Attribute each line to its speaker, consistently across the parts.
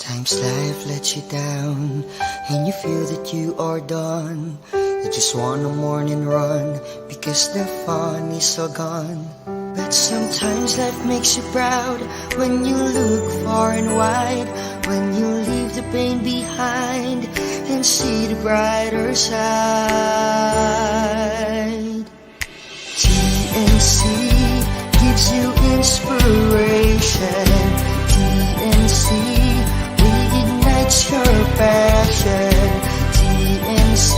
Speaker 1: Sometimes life lets you down and you feel that you are done. You just want a morning run because the fun is all gone. But sometimes life makes you proud when you look far and wide, when you leave the pain behind and see the brighter side. TNC gives you inspiration. TNC reignites your passion. TNC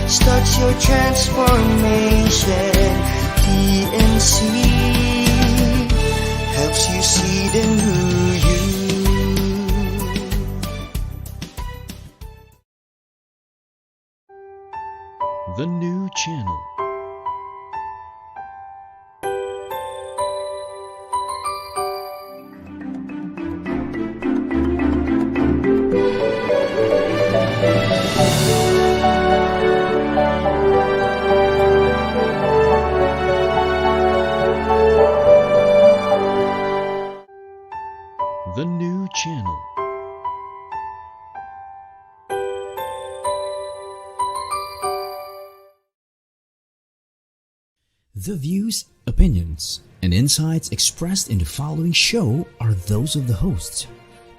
Speaker 1: starts your transformation. TNC helps you see the new you.
Speaker 2: The new channel. The new channel. The views, opinions, and insights expressed in the following show are those of the hosts,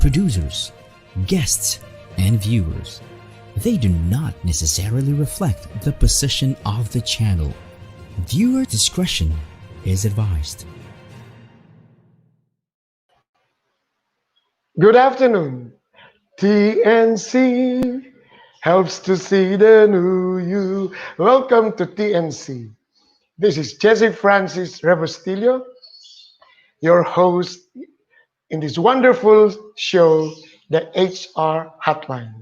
Speaker 2: producers, guests, and viewers. They do not necessarily reflect the position of the channel. Viewer discretion is advised.
Speaker 3: Good afternoon. TNC helps to see the new you. Welcome to TNC. This is Jesse Francis Rebustillo, your host in this wonderful show, the HR Hotline.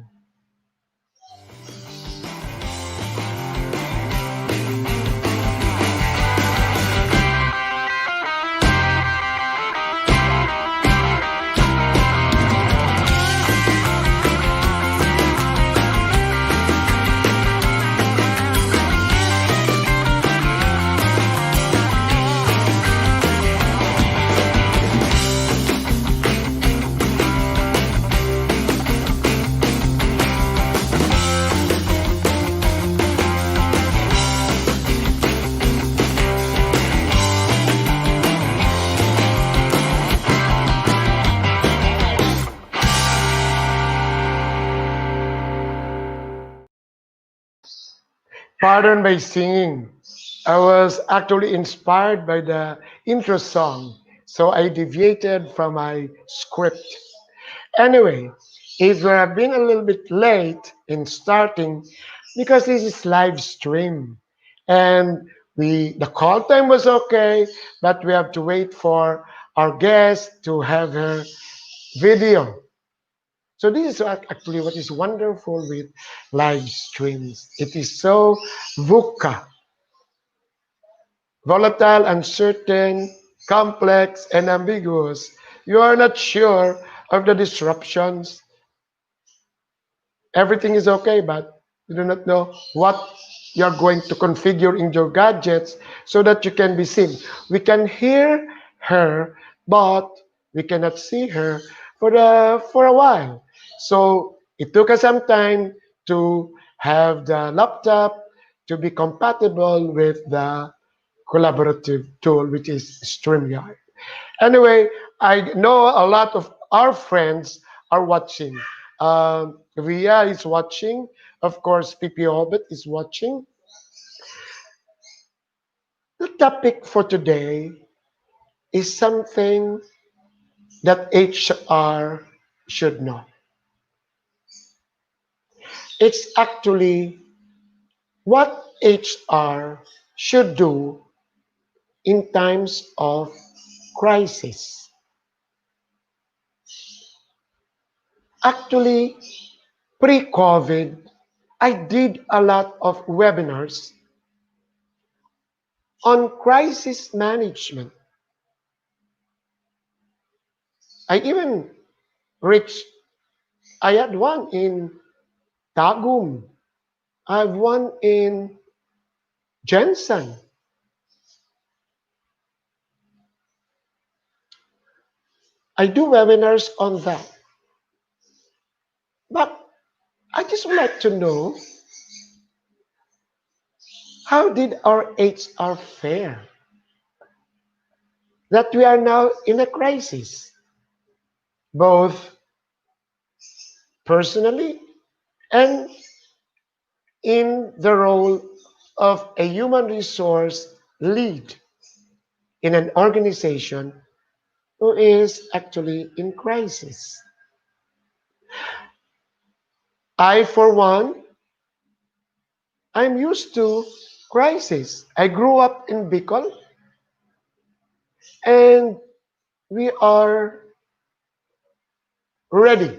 Speaker 3: Pardon my singing. I was actually inspired by the intro song, so I deviated from my script. Anyway, if we have been a little bit late in starting, because this is live stream, and the call time was okay, but we have to wait for our guest to have her video. So this is actually what is wonderful with live streams. It is so VUCA, volatile, uncertain, complex, and ambiguous. You are not sure of the disruptions. Everything is okay, but you do not know what you're going to configure in your gadgets so that you can be seen. We can hear her, but we cannot see her for a while. So it took us some time to have the laptop to be compatible with the collaborative tool, which is StreamYard. Anyway, I know a lot of our friends are watching. Ria is watching. Of course, PP Hobbit is watching. The topic for today is something that HR should know. It's actually what HR should do in times of crisis. Actually, pre-COVID, I did a lot of webinars on crisis management. I even reached, I had one in Tagum. I have one in Jensen. I do webinars on that. But I just would like to know, how did our HR fare that we are now in a crisis, both personally and in the role of a human resource lead in an organization who is actually in crisis. I, for one, I'm used to crisis. I grew up in Bicol, and we are ready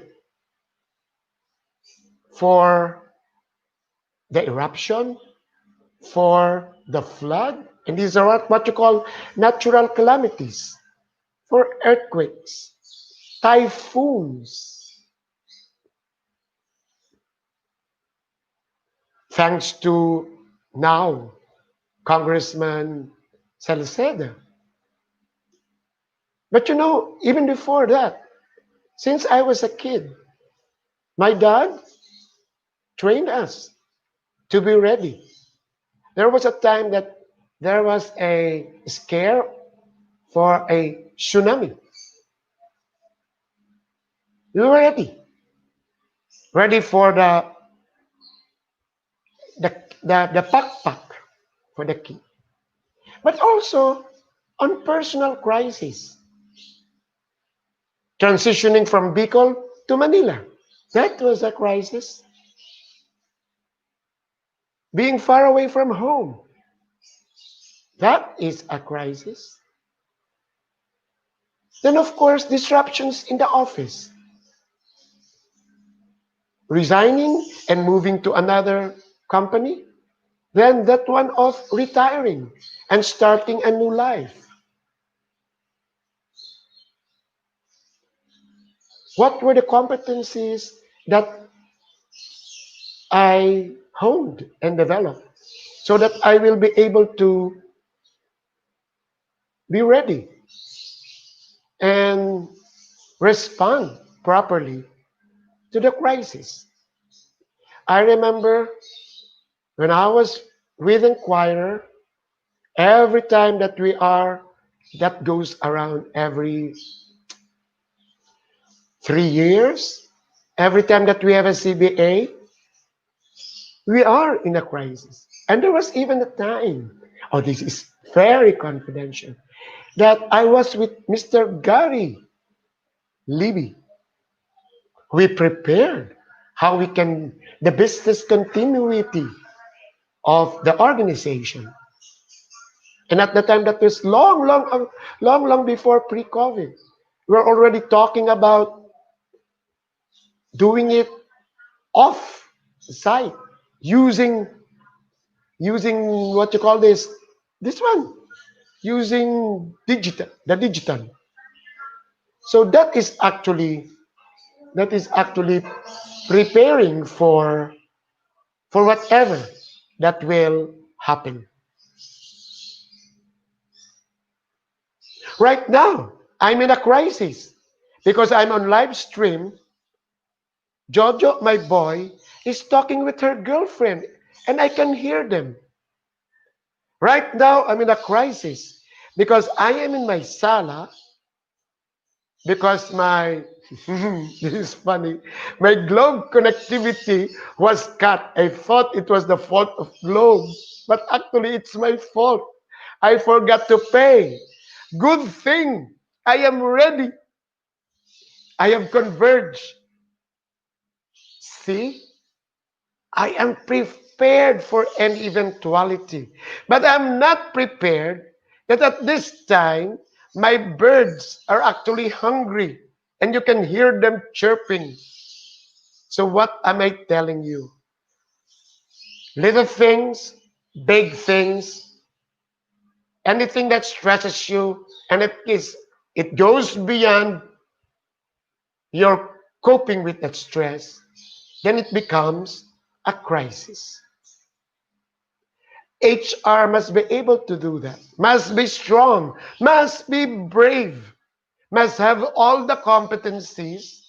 Speaker 3: for the eruption, for the flood, and these are what you call natural calamities, for earthquakes, typhoons. Thanks to now Congressman Salceda. But even before that, since I was a kid, my dad trained us to be ready. There was a time that there was a scare for a tsunami. We were ready, ready for the backpack for the kid, but also on personal crisis, transitioning from Bicol to Manila. That was a crisis. Being far away from home, that is a crisis. Then, of course, disruptions in the office, resigning and moving to another company. Then that one of retiring and starting a new life. What were the competencies that I honed and developed so that I will be able to be ready and respond properly to the crisis? I remember when I was with Inquirer, every time that that goes around every 3 years, every time that we have a CBA, we are in a crisis. And there was even a time, oh, this is very confidential, that I was with Mr. Gary Libby. We prepared how we can, the business continuity of the organization. And at the time, that was long before pre-COVID. We're already talking about doing it off site, using what you call this one, using the digital. So that is actually preparing for whatever that will happen. Right now, I'm in a crisis because I'm on live stream. Jojo, my boy, is talking with her girlfriend, and I can hear them. Right now, I'm in a crisis because I am in my sala because my this is funny. My Globe connectivity was cut. I thought it was the fault of Globe, but actually it's my fault. I forgot to pay. Good thing I am ready. I have converged. See, I am prepared for any eventuality, but I'm not prepared that at this time my birds are actually hungry and you can hear them chirping. So what am I telling you? Little things, big things, anything that stresses you, and it goes beyond your coping with that stress, then it becomes a crisis. HR must be able to do that, must be strong, must be brave, must have all the competencies,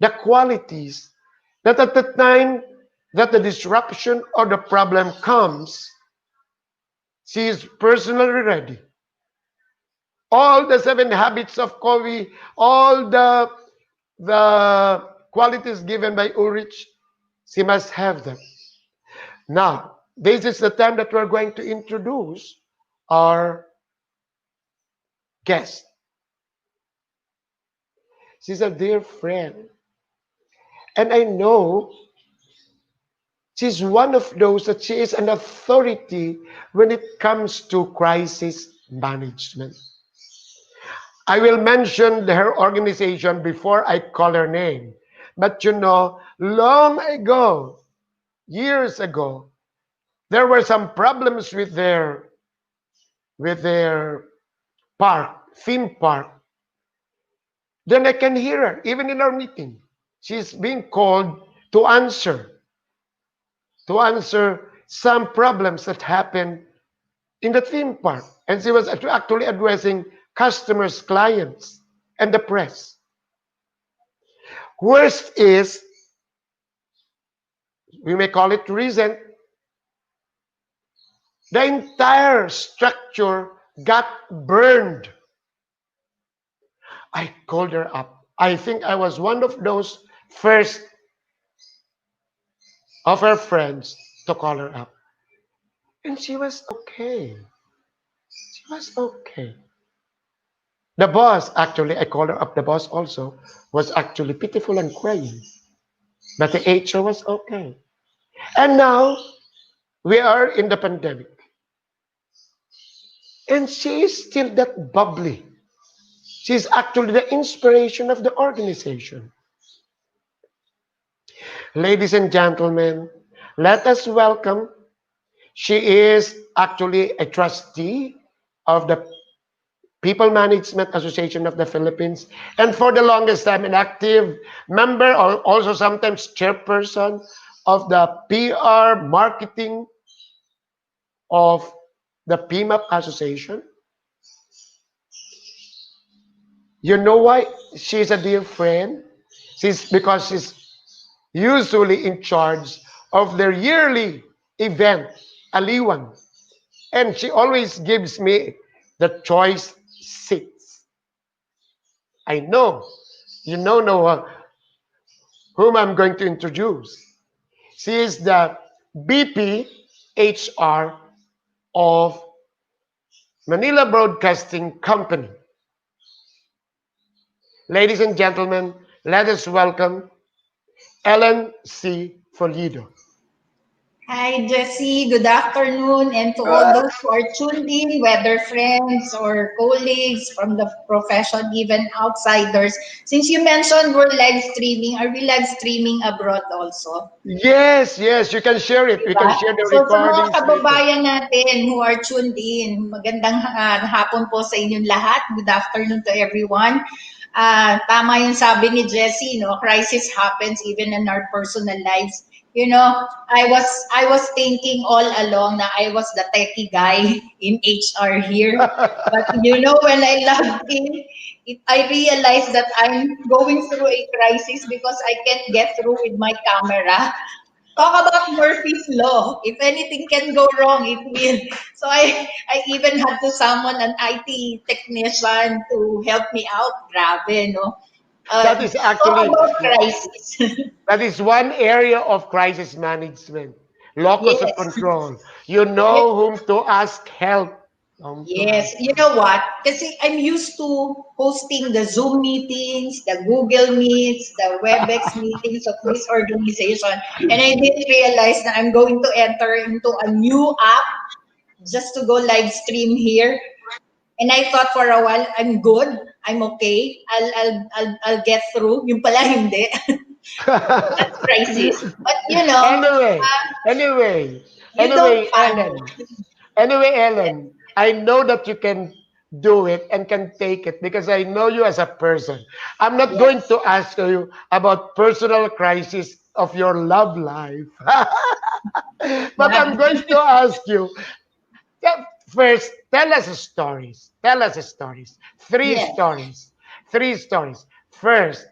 Speaker 3: the qualities That at the time that the disruption or the problem comes, she is personally ready. All the seven habits of Covey, all the qualities given by Ulrich, she must have them. Now, this is the time that we're going to introduce our guest. She's a dear friend. And I know she's one of those that she is an authority when it comes to crisis management. I will mention her organization before I call her name. But you know, long ago, years ago, there were some problems with their theme park. Then I can hear her, even in our meeting. She's being called to answer some problems that happened in the theme park. And she was actually addressing customers, clients, and the press. Worst is, we may call it reason, the entire structure got burned. I called her up. I think I was one of those first of her friends to call her up. And she was okay. She was okay. The boss, actually, I called her up. The boss also was actually pitiful and crying. But the HR was okay. And now we are in the pandemic. And she is still that bubbly. She's actually the inspiration of the organization. Ladies and gentlemen, let us welcome. She is actually a trustee of the People Management Association of the Philippines, and for the longest time an active member or also sometimes chairperson of the PR marketing of the PMAP Association. You know why she's a dear friend? Because she's usually in charge of their yearly event, Aliwan. And she always gives me the choice seats. I know, you know whom I'm going to introduce. She is the BP HR of Manila Broadcasting Company. Ladies and gentlemen, let us welcome Ellen Fullido.
Speaker 4: Hi, Jessie. Good afternoon. And to all those who are tuned in, whether friends or colleagues from the profession, even outsiders. Since you mentioned we're live streaming, are we live streaming abroad also?
Speaker 3: Yes, yes, you can share it. We
Speaker 4: Diba?
Speaker 3: can share the
Speaker 4: So sa mga
Speaker 3: recordings later.
Speaker 4: kababayan natin who are tuned in, magandang hapon po sa inyong lahat. Good afternoon to everyone. Tama yung sabi ni Jessie, no? Crisis happens even in our personal lives. You know, I was thinking all along na I was the techie guy in HR here. But you know, when I logged in, I realized that I'm going through a crisis because I can't get through with my camera. Talk about Murphy's Law. If anything can go wrong, it will. So I even had to summon an IT technician to help me out. Grabe, no?
Speaker 3: That is
Speaker 4: Talk
Speaker 3: actually
Speaker 4: about crisis.
Speaker 3: that is one area of crisis management. Locus of
Speaker 4: Yes.
Speaker 3: control. You know whom to ask help. Whom to
Speaker 4: Yes,
Speaker 3: ask.
Speaker 4: you know what? Kasi I'm used to hosting the Zoom meetings, the Google Meets, the WebEx meetings of this organization, and I didn't realize that I'm going to enter into a new app just to go live stream here. And I thought for a while, I'm good, I'm okay, I'll get through. Yung pala hindi. That's crisis. But
Speaker 3: anyway, anyway,
Speaker 4: you don't
Speaker 3: anyway,
Speaker 4: panic.
Speaker 3: Ellen. Anyway, Ellen, I know that you can do it and can take it because I know you as a person. I'm not going
Speaker 4: Yes.
Speaker 3: to ask you about personal crisis of your love life. But I'm
Speaker 4: Yeah.
Speaker 3: going to ask you first, tell us stories. Tell us stories. Three
Speaker 4: Yes.
Speaker 3: stories. Three stories. First,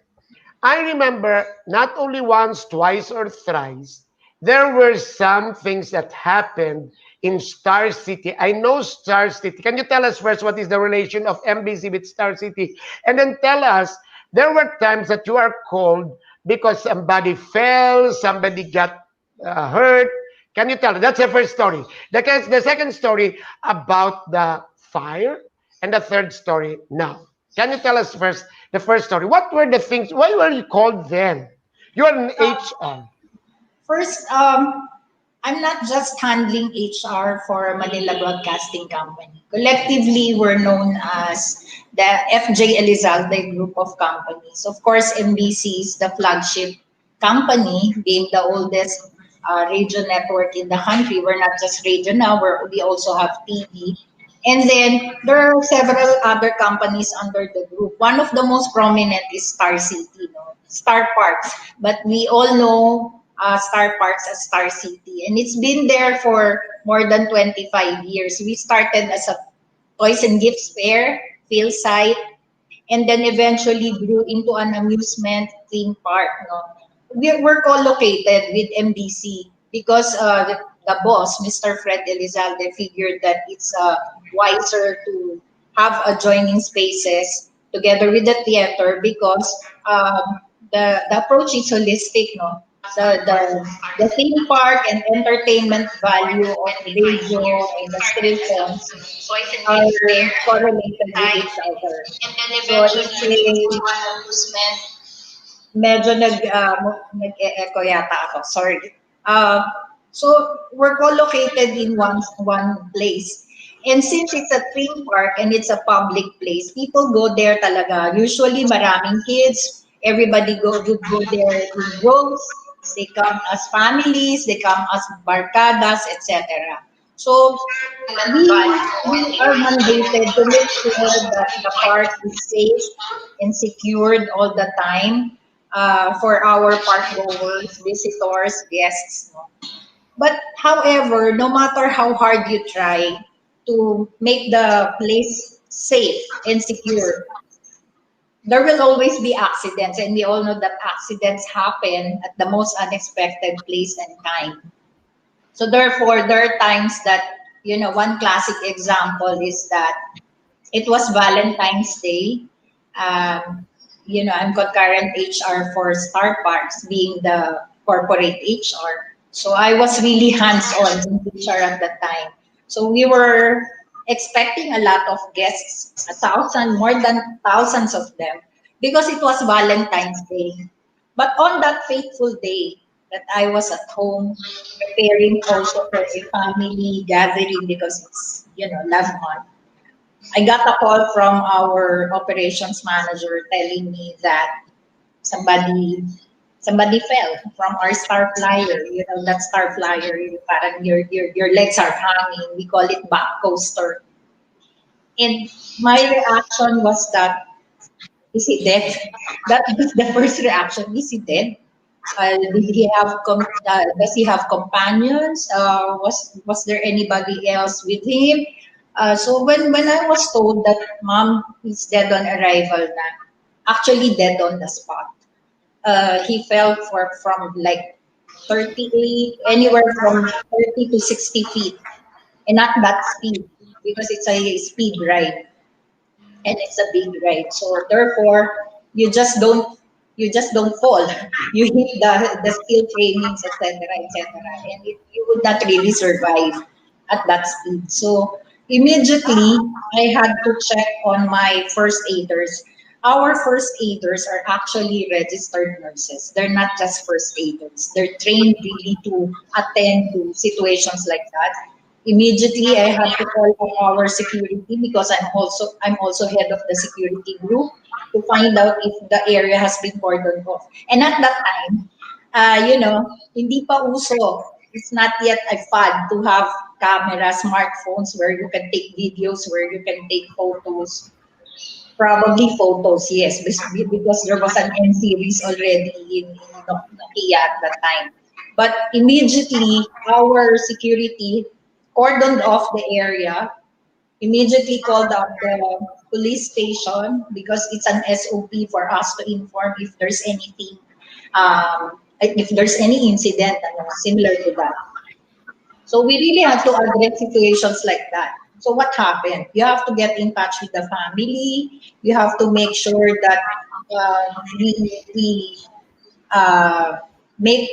Speaker 3: I remember not only once, twice, or thrice, there were some things that happened in Star City. I know Star City. Can you tell us first what is the relation of MBC with Star City? And then tell us, there were times that you are called because somebody fell, somebody got hurt. Can you tell? That's the first story. The second story about the fire, and the third story now. Can you tell us first the first story? What were the things? Why were you called then? You're an HR.
Speaker 4: First, I'm not just handling HR for Manila Broadcasting Company. Collectively, we're known as the FJ Elizalde group of companies. Of course, MBC is the flagship company, being the oldest radio network in the country. We're not just radio now, we also have TV. And then there are several other companies under the group. One of the most prominent is Star City, no? Star Parks. But we all know Star Parks as Star City. And it's been there for more than 25 years. We started as a toys and gifts fair, field site, and then eventually grew into an amusement theme park. No? We're co-located with MBC because the boss, Mr. Fred Elizalde, figured that it's wiser to have adjoining spaces together with the theater because the approach is holistic. No? The theme park and entertainment value of radio and the stations are correlated with each other. So it's a medyo nag-echo yata ako. Sorry. Uh, so we're co-located in one place. And since it's a theme park and it's a public place, people go there talaga. Usually maraming kids. Everybody would go there in groups. They come as families, they come as barcadas, etc. So we are mandated to make sure that the park is safe and secured all the time for our park goers, visitors, guests. No? But however, no matter how hard you try to make the place safe and secure, there will always be accidents, and we all know that accidents happen at the most unexpected place and time. So therefore, there are times that, one classic example is that it was Valentine's Day. Um, I'm concurrent HR for Star Parks, being the corporate HR. So I was really hands-on in HR at that time. So we were expecting a lot of guests, more than thousands of them, because it was Valentine's Day. But on that fateful day that I was at home, preparing also for a family gathering because it's, loved one, I got a call from our operations manager telling me that somebody somebody fell from our star flyer. That star flyer, parang your legs are hanging. We call it back coaster. And my reaction was that, is he dead? That was the first reaction. Is he dead? Does he have companions? Was there anybody else with him? So when I was told that mom is dead on arrival na, actually dead on the spot. He fell from like 38, anywhere from 30 to 60 feet, and not that speed because it's a speed ride and it's a big ride. So therefore, you just don't you just don't fall. You hit the steel framings, etc., etc., and you would not really survive at that speed. So immediately, I had to check on my first aiders. Our first aiders are actually registered nurses. They're not just first aiders. They're trained really to attend to situations like that. Immediately, I had to call up our security because I'm also head of the security group to find out if the area has been cordoned off. And at that time, hindi pa uso. It's not yet a fad to have camera, smartphones where you can take videos, where you can take photos. Probably photos, yes, because there was an N series already in Nokia at that time. But immediately, our security cordoned off the area, immediately called up the police station because it's an SOP for us to inform if there's anything, if there's any incident similar to that. So we really have to address situations like that. So what happened? You have to get in touch with the family. You have to make sure that we uh, make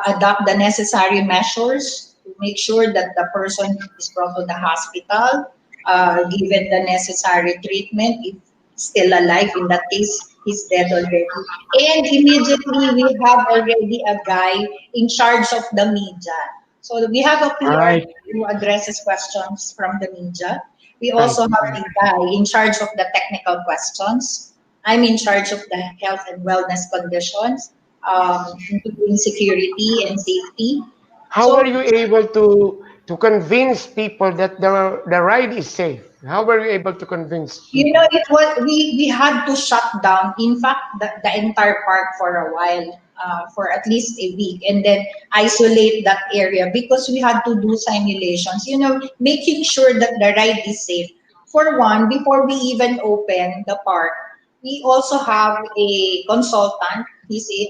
Speaker 4: adopt the necessary measures to make sure that the person is brought to the hospital, given the necessary treatment if still alive. In that case, he's dead already. And immediately we have already a guy in charge of the media. So we have a PR
Speaker 3: Right,
Speaker 4: who addresses questions from the media. We
Speaker 3: right,
Speaker 4: also have
Speaker 3: right.
Speaker 4: a guy in charge of the technical questions. I'm in charge of the health and wellness conditions, including security and safety.
Speaker 3: How
Speaker 4: So
Speaker 3: were you able to convince people that the ride is safe? How were you able to convince
Speaker 4: you
Speaker 3: people?
Speaker 4: know, it was we had to shut down. In fact, the entire park for a while, for at least a week, and then isolate that area because we had to do simulations. You know, making sure that the ride is safe. For one, before we even open the park, we also have a consultant.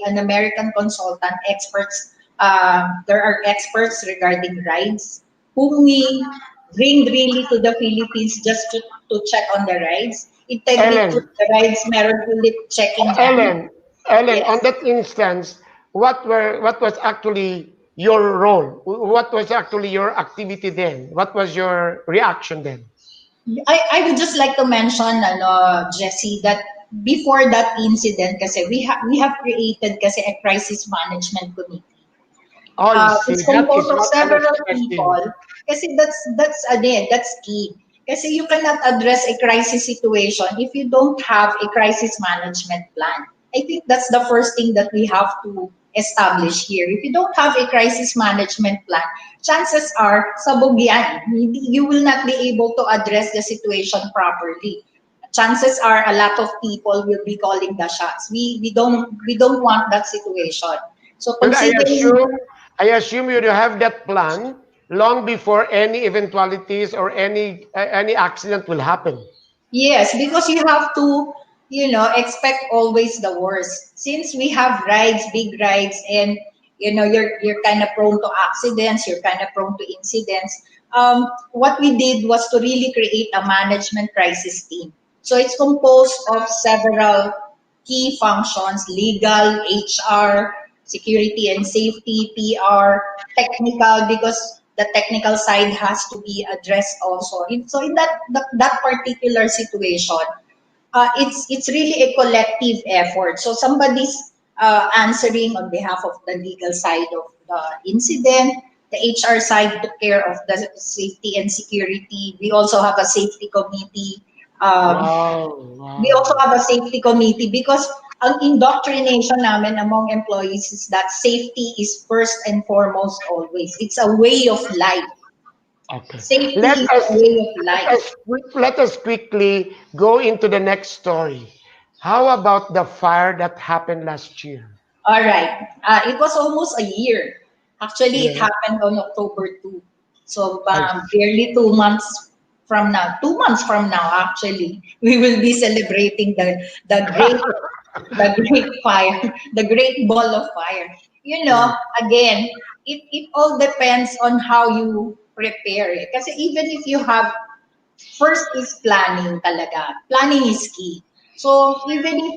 Speaker 4: An American consultant. Experts. There are experts regarding rides whom we bring really to the Philippines just to check on the rides. Integrity of
Speaker 3: Ellen,
Speaker 4: the rides, meron ulit checking yan.
Speaker 3: Ellen, Ellen, on
Speaker 4: Yes.
Speaker 3: that instance, what was actually your role? What was actually your activity then? What was your reaction then?
Speaker 4: I would just like to mention, Jessie, that before that incident, kasi we have created kasi a crisis management committee.
Speaker 3: I see.
Speaker 4: It's
Speaker 3: That
Speaker 4: composed
Speaker 3: is
Speaker 4: of
Speaker 3: what I was
Speaker 4: several
Speaker 3: expecting.
Speaker 4: people. Kasi that's key. Kasi you cannot address a crisis situation if you don't have a crisis management plan. I think that's the first thing that we have to establish here. If you don't have a crisis management plan, chances are sabog yan. You will not be able to address the situation properly. Chances are a lot of people will be calling the shots. We don't want that situation. So
Speaker 3: And
Speaker 4: considering
Speaker 3: I assume you have that plan long before any eventualities or any accident will happen.
Speaker 4: Yes, because you have to, expect always the worst. Since we have rides, big rides, and you're kind of prone to accidents, you're kind of prone to incidents. What we did was to really create a management crisis team. So it's composed of several key functions: legal, HR, security and safety, PR, technical, because the technical side has to be addressed also. So in that particular situation, it's really a collective effort. So somebody's answering on behalf of the legal side of the incident. The HR side took care of the safety and security. We also have a safety committee. Um,
Speaker 3: Wow,
Speaker 4: we also
Speaker 3: wow.
Speaker 4: have a safety committee because ang indoctrination namin among employees is that safety is first and foremost always. It's a way of life.
Speaker 3: Okay.
Speaker 4: Safety
Speaker 3: Let
Speaker 4: is a
Speaker 3: us
Speaker 4: way of life.
Speaker 3: let us quickly go into the next story. How about the fire that happened last year?
Speaker 4: All right. It was almost a year. Actually, it
Speaker 3: Yeah,
Speaker 4: happened on October 2. So,
Speaker 3: I
Speaker 4: barely 2 months from now, 2 months from now, actually, we will be celebrating the great fire, the great ball of fire.
Speaker 3: right.
Speaker 4: Again, it all depends on how you prepare it. Kasi even if you have, first is planning talaga. Planning is key. So even if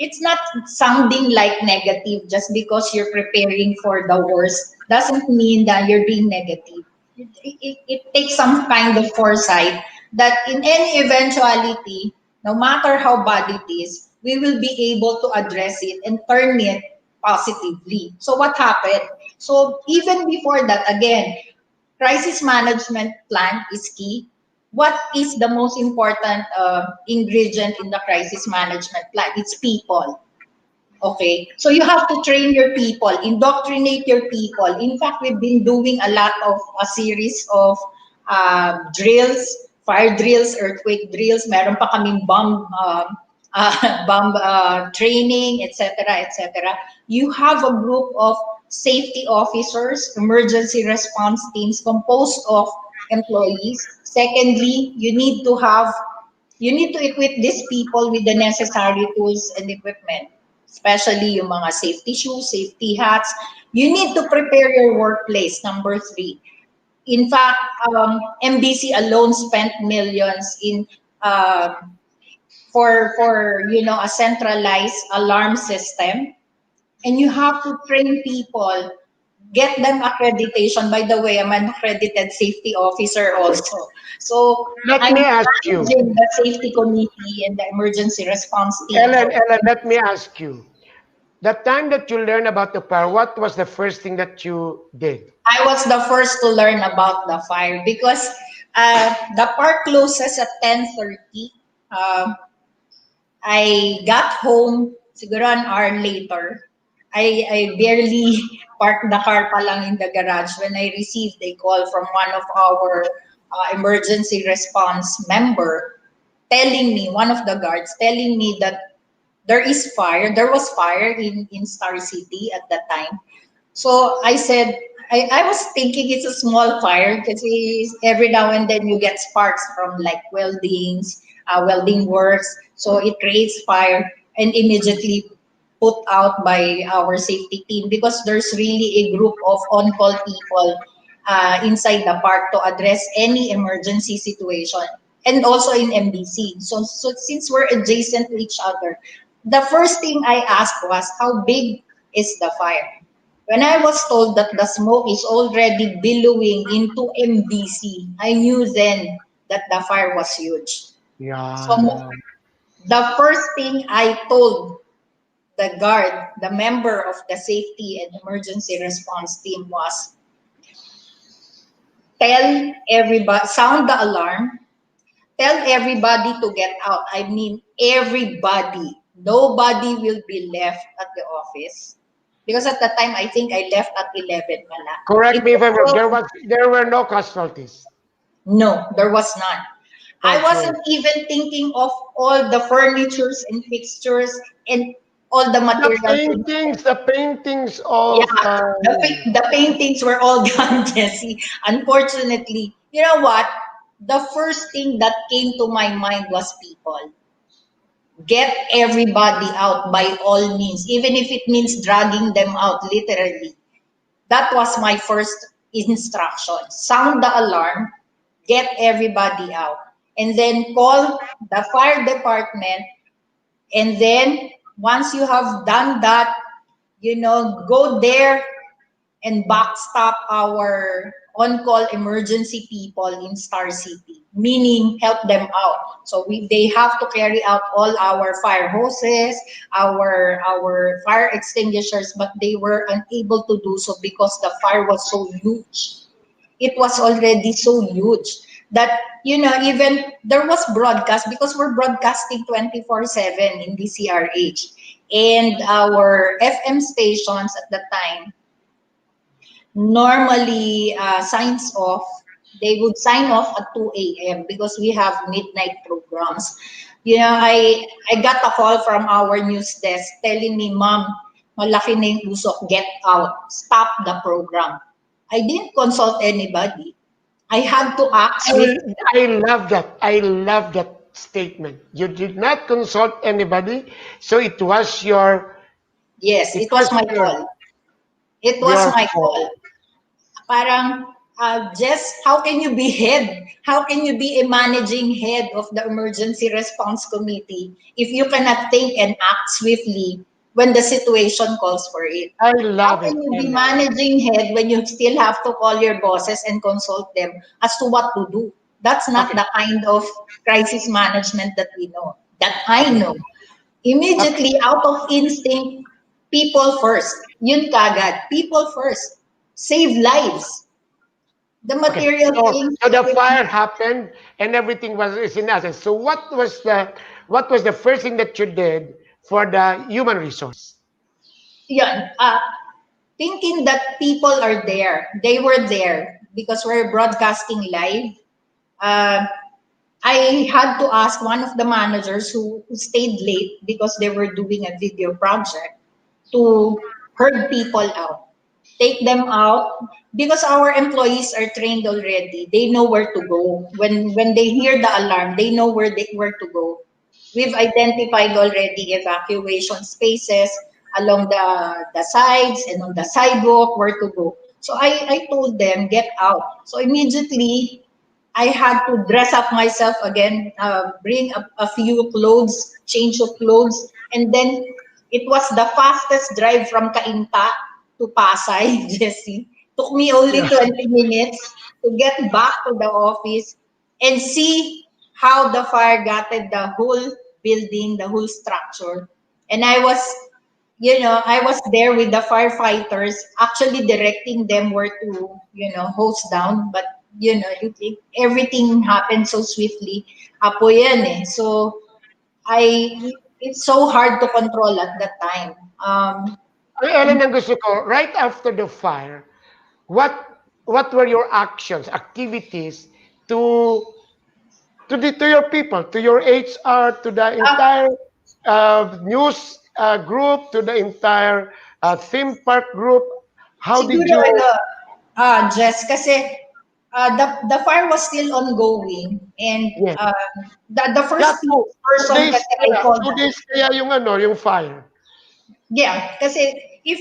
Speaker 4: it's not sounding like negative just because you're preparing for the worst, doesn't mean that you're being negative. It takes some kind of foresight that in any eventuality, no matter how bad it is, we will be able to address it and turn it positively. So what happened? So even before that, again, crisis management plan is key. What is the most important ingredient in the crisis management plan? It's people. Okay, so you have to train your people, indoctrinate your people. In fact, we've been doing a series of drills, fire drills, earthquake drills. Meron pa kaming bomb training, etc., etc. You have a group of safety officers, emergency response teams composed of employees. Secondly, you need to equip these people with the necessary tools and equipment, especially yung mga safety shoes, safety hats. You need to prepare your workplace, number three. In fact, MBC alone spent millions in for a centralized alarm system, and you have to train people, get them accreditation. By the way, I'm an accredited safety officer also. So
Speaker 3: Let
Speaker 4: I'm
Speaker 3: me ask you,
Speaker 4: managing the safety committee and the emergency response team.
Speaker 3: Ellen, let me ask you. The time that you learned about the fire, what was the first thing that you did?
Speaker 4: I was the first to learn about the fire because the park closes at 10:30. Uh, I got home siguro an hour later. I barely parked the car pa lang in the garage when I received a call from one of our emergency response member telling me, one of the guards telling me that there was fire in Star City at that time. So I said, I was thinking it's a small fire because every now and then you get sparks from like welding works. So it creates fire and immediately put out by our safety team because there's really a group of on-call people inside the park to address any emergency situation and also in MBC. So since we're adjacent to each other, the first thing I asked was, how big is the fire? When I was told that the smoke is already billowing into MBC, I knew then that the fire was huge. So
Speaker 3: Yeah.
Speaker 4: the first thing I told the guard, the member of the safety and emergency response team was, tell everybody, sound the alarm, tell everybody to get out. I mean, everybody. Nobody will be left at the office. Because at the time, I think I left at 11 pala.
Speaker 3: Correct
Speaker 4: It
Speaker 3: me if I'm wrong.
Speaker 4: was,
Speaker 3: There were no casualties.
Speaker 4: no, there was none. I
Speaker 3: Okay.
Speaker 4: wasn't even thinking of all the furnitures and fixtures and all the materials.
Speaker 3: The paintings
Speaker 4: Yeah,
Speaker 3: of
Speaker 4: the paintings were all gone, Jesse. Unfortunately, you know what? The first thing that came to my mind was people. Get everybody out by all means, even if it means dragging them out literally. That was my first instruction. Sound the alarm, get everybody out, and then call the fire department. And then once you have done that, go there and backstop our on-call emergency people in Star City, meaning help them out. So they have to carry out all our fire hoses, our fire extinguishers, but they were unable to do so because the fire was so huge. It was already so huge that even there was broadcast because we're broadcasting 24/7 in DCRH, and our FM stations at the time normally signs off. They would sign off at 2 a.m. because we have midnight programs. I got a call from our news desk telling me, Mom, malaki na yung usok, get out, stop the program. I didn't consult anybody. I had to act with,
Speaker 3: I love that. I love that statement. You did not consult anybody, so
Speaker 4: yes,
Speaker 3: it
Speaker 4: it
Speaker 3: was
Speaker 4: was my call. It was
Speaker 3: your
Speaker 4: my
Speaker 3: fault.
Speaker 4: call. Parang, Jess, how can you be head? How can you be a managing head of the emergency response committee if you cannot think and act swiftly when the situation calls for it?
Speaker 3: I
Speaker 4: How
Speaker 3: love it.
Speaker 4: can you
Speaker 3: I
Speaker 4: be
Speaker 3: love it.
Speaker 4: managing head when you still have to call your bosses and consult them as to what to do? That's not
Speaker 3: Okay.
Speaker 4: the kind of crisis management that we know, that I
Speaker 3: Okay.
Speaker 4: know.
Speaker 3: Okay.
Speaker 4: Immediately, out of instinct, people first. Yun kagad, people first. Save lives. The
Speaker 3: Okay.
Speaker 4: material things,
Speaker 3: So the
Speaker 4: equipment.
Speaker 3: fire happened and everything was is in essence. So what was the first thing that you did for the human resource?
Speaker 4: Yun, thinking that people are there. They were there because we're broadcasting live. Uh, I had to ask one of the managers who stayed late because they were doing a video project to herd people out. take them out because our employees are trained already. They know where to go. When they hear the alarm, they know where to go. We've identified already evacuation spaces along the sides and on the sidewalk where to go. So I told them, get out. So immediately I had to dress up myself again, bring a few clothes, change of clothes, and then it was the fastest drive from Cainta to Pasay, Jesse. Took me only
Speaker 3: Yeah.
Speaker 4: 20 minutes to get back to the office and see how the fire gutted the whole building, the whole structure. And I was there with the firefighters, actually directing them where to, hose down. But, everything happened so swiftly. Apo yan eh. So, it's so hard to control at that time.
Speaker 3: Ay, Ellen, ang gusto ko, right after the fire, what what were your actions, activities to to your people, to your HR, to the
Speaker 4: Ah,
Speaker 3: entire news group, to the entire theme park group? How did
Speaker 4: siguro
Speaker 3: you?
Speaker 4: Jess, kasi the fire was still ongoing and
Speaker 3: Yes.
Speaker 4: the
Speaker 3: Yeah,
Speaker 4: first
Speaker 3: two
Speaker 4: person
Speaker 3: days
Speaker 4: kasi I
Speaker 3: kaya,
Speaker 4: called,
Speaker 3: 2 days kaya yung ano, yung fire.
Speaker 4: yeah, kasi if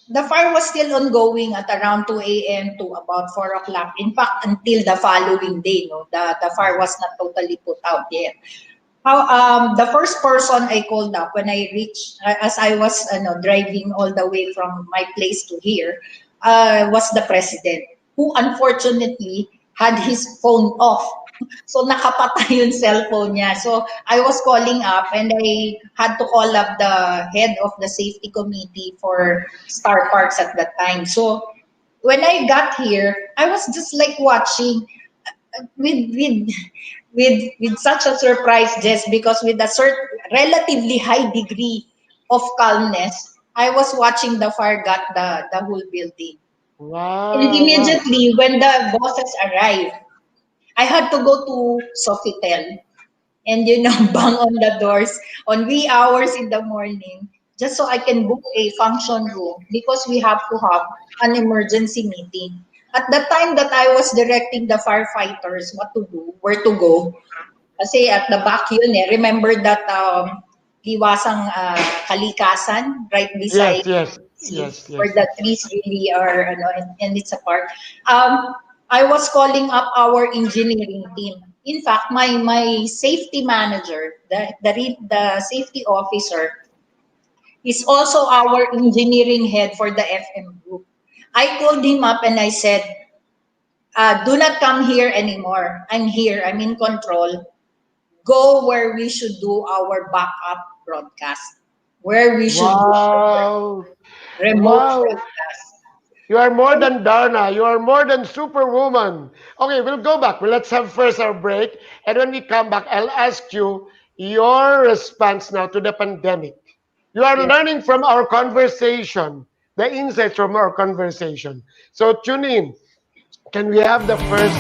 Speaker 4: the fire was still ongoing at around 2 a.m. to about 4 o'clock. In fact, until the following day, no, the fire was not totally put out yet. The first person I called up when I reached, as I was driving all the way from my place to here, was the president, who unfortunately had his phone off. So nakapatay yung cellphone niya. So I was calling up and I had to call up the head of the safety committee for Star Parks at that time. So when I got here, I was just like watching with with with such a surprise, just because with a certain relatively high degree of calmness, I was watching the fire gut the whole building. And
Speaker 3: Wow, wow.
Speaker 4: immediately when the bosses arrived, I had to go to Sofitel and bang on the doors on wee hours in the morning just so I can book a function room because we have to have an emergency meeting. At the time that I was directing the firefighters what to do, where to go, kasi at the back yun eh. Remember that liwasang kalikasan right beside
Speaker 3: Yes, yes,
Speaker 4: sea
Speaker 3: yes,
Speaker 4: where
Speaker 3: yes.
Speaker 4: the trees really are and it's a park. I was calling up our engineering team. In fact, my safety manager, the safety officer, is also our engineering head for the FM group. I called him up and I said, do not come here anymore. I'm here. I'm in control. Go where we should do our backup broadcast, where we should do
Speaker 3: Wow,
Speaker 4: remote
Speaker 3: wow.
Speaker 4: broadcast.
Speaker 3: You are more than Darna. You are more than Superwoman. Okay, we'll go back. Well, let's have first our break. And when we come back, I'll ask you your response now to the pandemic. You are
Speaker 4: Yes.
Speaker 3: learning from our conversation, the insights from our conversation. So tune in. Can we have the first?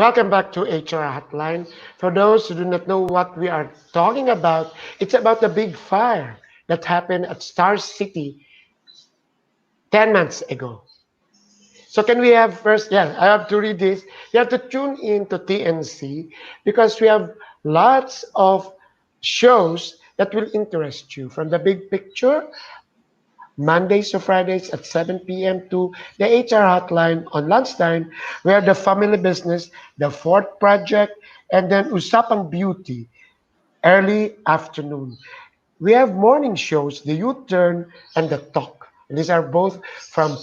Speaker 3: Welcome back to HR Hotline. For those who do not know what we are talking about, it's about the big fire that happened at Star City 10 months ago. So can we have first, yeah, I have to read this. You have to tune in to TNC because we have lots of shows that will interest you from the big picture, Mondays to Fridays at 7 p.m. to the HR hotline on lunchtime, where the family business, the fourth project, and then Usapang Beauty, early afternoon. We have morning shows, the U-Turn and the Talk. And these are both from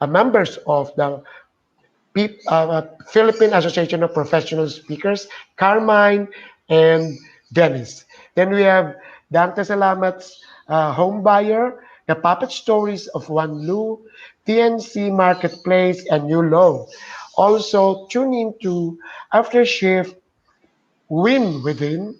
Speaker 3: members of the Philippine Association of Professional Speakers, Carmine and Dennis. Then we have Dante Salamat's Home Buyer, The Puppet Stories of Wan Lu, TNC Marketplace, and New Low. Also, tune in to After Shift, Win Within,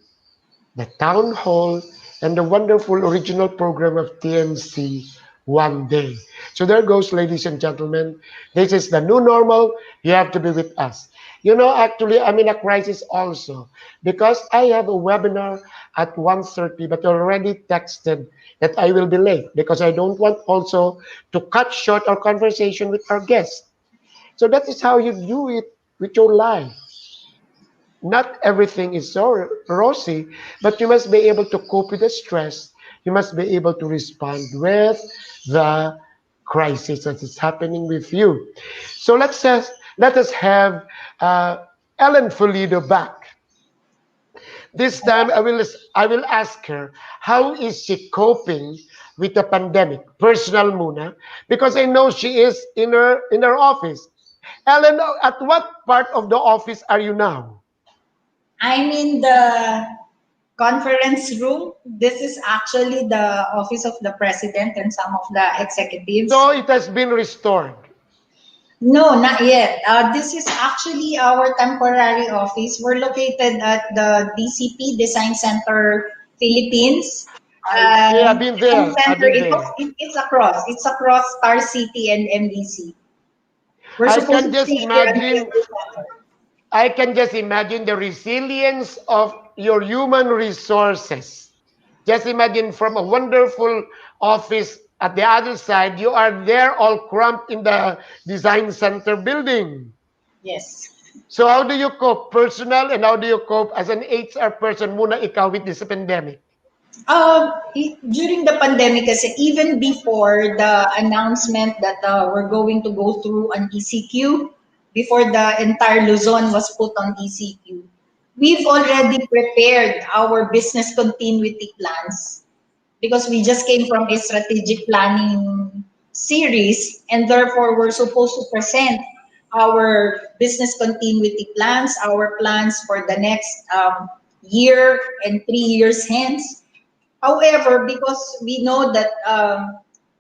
Speaker 3: the Town Hall, and the wonderful original program of TNC One Day. So there goes, ladies and gentlemen. This is the new normal. You have to be with us. You know, actually, I'm in a crisis also because I have a webinar at 1:30, but already texted that I will be late because I don't want also to cut short our conversation with our guests. So that is how you do it with your life. Not everything is so rosy, but you must be able to cope with the stress. You must be able to respond with the crisis that is happening with you. So let us have Ellen Fullido back. This time I will ask her how is she coping with the pandemic, personal muna, because I know she is in her office. Ellen, at what part of the office are you now?
Speaker 4: I'm in the conference room. This is actually the office of the president and some of the executives.
Speaker 3: So it has been restored.
Speaker 4: No, not yet. This is actually our temporary office. We're located at the DCP Design Center, Philippines.
Speaker 3: I see. I've been
Speaker 4: Design
Speaker 3: there. I've
Speaker 4: Center.
Speaker 3: been there.
Speaker 4: It's across. It's across Star City and MDC. We're
Speaker 3: I
Speaker 4: supposed
Speaker 3: can
Speaker 4: to
Speaker 3: just
Speaker 4: stay here at the
Speaker 3: imagine.
Speaker 4: Design Center.
Speaker 3: I can just imagine the resilience of your human resources. Just imagine from a wonderful office at the other side, you are there all cramped in the design center building.
Speaker 4: Yes.
Speaker 3: So how do you cope personal and how do you cope as an HR person muna ikaw with this pandemic?
Speaker 4: During the pandemic, kasi even before the announcement that we're going to go through an ECQ, before the entire Luzon was put on ECQ, we've already prepared our business continuity plans because we just came from a strategic planning series and therefore we're supposed to present our business continuity plans, our plans for the next year and 3 years hence. However, because we know that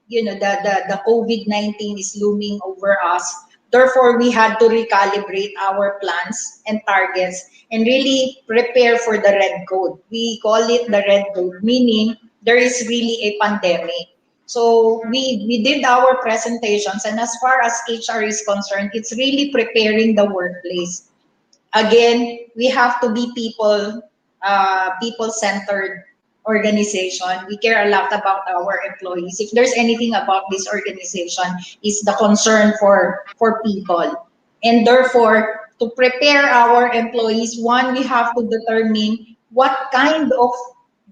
Speaker 4: the COVID-19 is looming over us, therefore we had to recalibrate our plans and targets and really prepare for the red code. We call it the red code, meaning there is really a pandemic. So we did our presentations, and as far as HR is concerned, it's really preparing the workplace. Again, we have to be people centered organization. We care a lot about our employees. If there's anything about this organization, is the concern for people. And therefore, to prepare our employees, one, we have to determine what kind of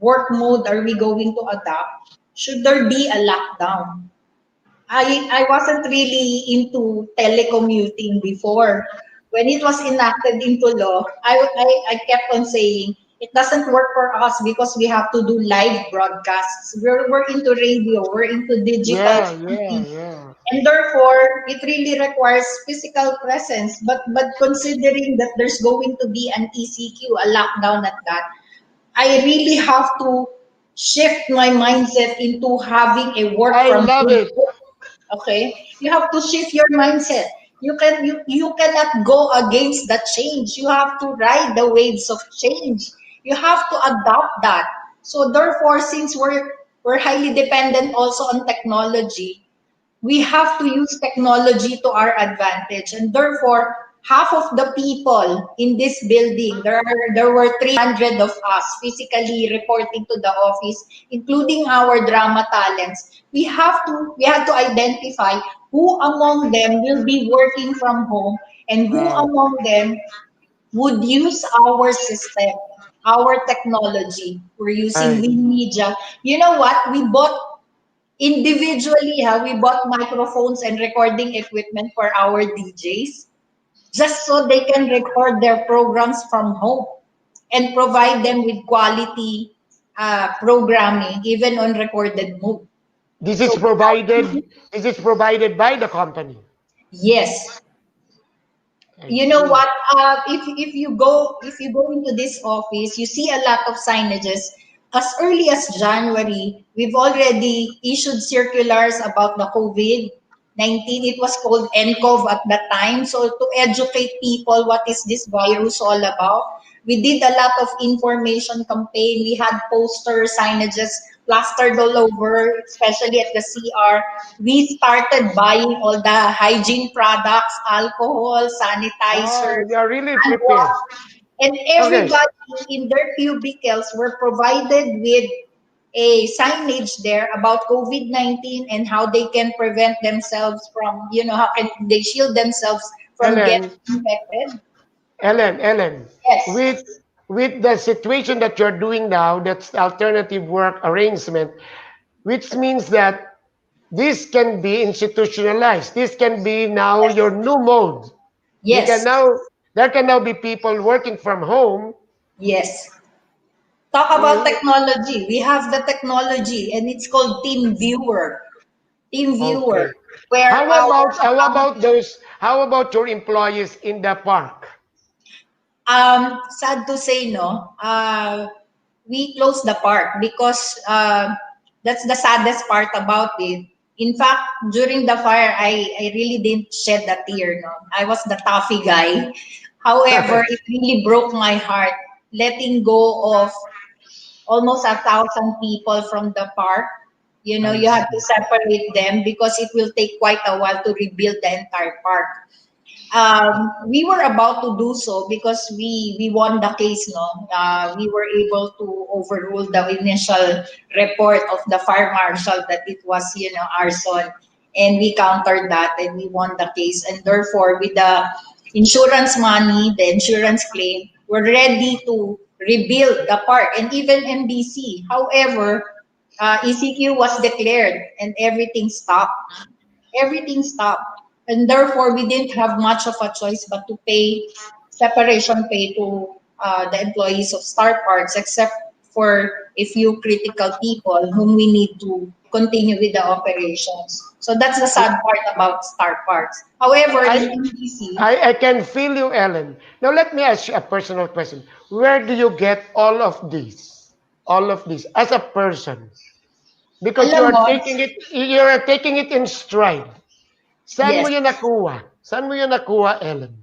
Speaker 4: work mode are we going to adopt. Should there be a lockdown? I wasn't really into telecommuting before. When it was enacted into law, I kept on saying it doesn't work for us because we have to do live broadcasts. We're into radio, we're into digital
Speaker 3: Yeah, yeah,
Speaker 4: TV,
Speaker 3: yeah.
Speaker 4: and therefore it really requires physical presence. But considering that there's going to be an ECQ, a lockdown at that, I really have to shift my mindset into having a work
Speaker 3: I
Speaker 4: from
Speaker 3: love
Speaker 4: home.
Speaker 3: it.
Speaker 4: Okay, you have to shift your mindset. You cannot go against the change. You have to ride the waves of change. You have to adopt that. So therefore, since we're highly dependent also on technology, we have to use technology to our advantage, and therefore half of the people in this building, there were 300 of us physically reporting to the office, including our drama talents. We had to identify who among them will be working from home and who
Speaker 3: Wow.
Speaker 4: among them would use our system, our technology. We're using
Speaker 3: Right.
Speaker 4: WinMedia. You know what? We bought individually, we bought microphones and recording equipment for our DJs just so they can record their programs from home and provide them with quality programming, even on recorded mode.
Speaker 3: This is
Speaker 4: So,
Speaker 3: provided. This is provided by the company.
Speaker 4: yes,
Speaker 3: I
Speaker 4: you know
Speaker 3: see.
Speaker 4: what, if you go into this office, you see a lot of signages. As early as January, we've already issued circulars about the COVID-19. It was called NCOV at that time, so to educate people what is this virus all about. We did a lot of information campaign. We had posters, signages plastered all over, especially at the CR. We started buying all the hygiene products, alcohol,
Speaker 3: Oh,
Speaker 4: sanitizers,
Speaker 3: you are really
Speaker 4: hand
Speaker 3: prepared.
Speaker 4: wash, and
Speaker 3: Okay.
Speaker 4: everybody in their cubicles were provided with a signage there about COVID-19 and how they can prevent themselves from, how can they shield themselves from getting
Speaker 3: Ellen,
Speaker 4: infected.
Speaker 3: Ellen,
Speaker 4: Yes,
Speaker 3: with the situation that you're doing now, that's alternative work arrangement, which means that this can be institutionalized. This can be now
Speaker 4: yes,
Speaker 3: your new mode. You can
Speaker 4: yes,
Speaker 3: now There can now be people working from home.
Speaker 4: yes. Talk about
Speaker 3: Mm,
Speaker 4: technology. We have the technology and it's called Team Viewer. Team Viewer,
Speaker 3: okay.
Speaker 4: where our
Speaker 3: How about your employees in the park?
Speaker 4: sad to say, no, we closed the park because that's the saddest part about it. In fact, during the fire, I really didn't shed a tear. No, I was the toughy guy. However, it really broke my heart letting go of almost 1,000 people from the park.
Speaker 3: I
Speaker 4: You have to
Speaker 3: see.
Speaker 4: separate them because it will take quite a while to rebuild the entire park. We were about to do so because we won the case. No, we were able to overrule the initial report of the fire marshal that it was arson, and we countered that and we won the case. And therefore, with the insurance money, the insurance claim, we're ready to rebuild the park and even MBC. However, ECQ was declared and everything stopped. And therefore, we didn't have much of a choice but to pay separation pay to the employees of Star Parks, except for a few critical people whom we need to continue with the operations. So that's the sad part about Star Parks. However,
Speaker 3: I,
Speaker 4: in NBC,
Speaker 3: I can feel you, Ellen. Now let me ask you a personal question. Where do you get all of this? All of this as a person? Because
Speaker 4: alam mo,
Speaker 3: you are taking it in stride. Saan mo
Speaker 4: yes,
Speaker 3: yun nakuha? Saan mo yun nakuha, Ellen?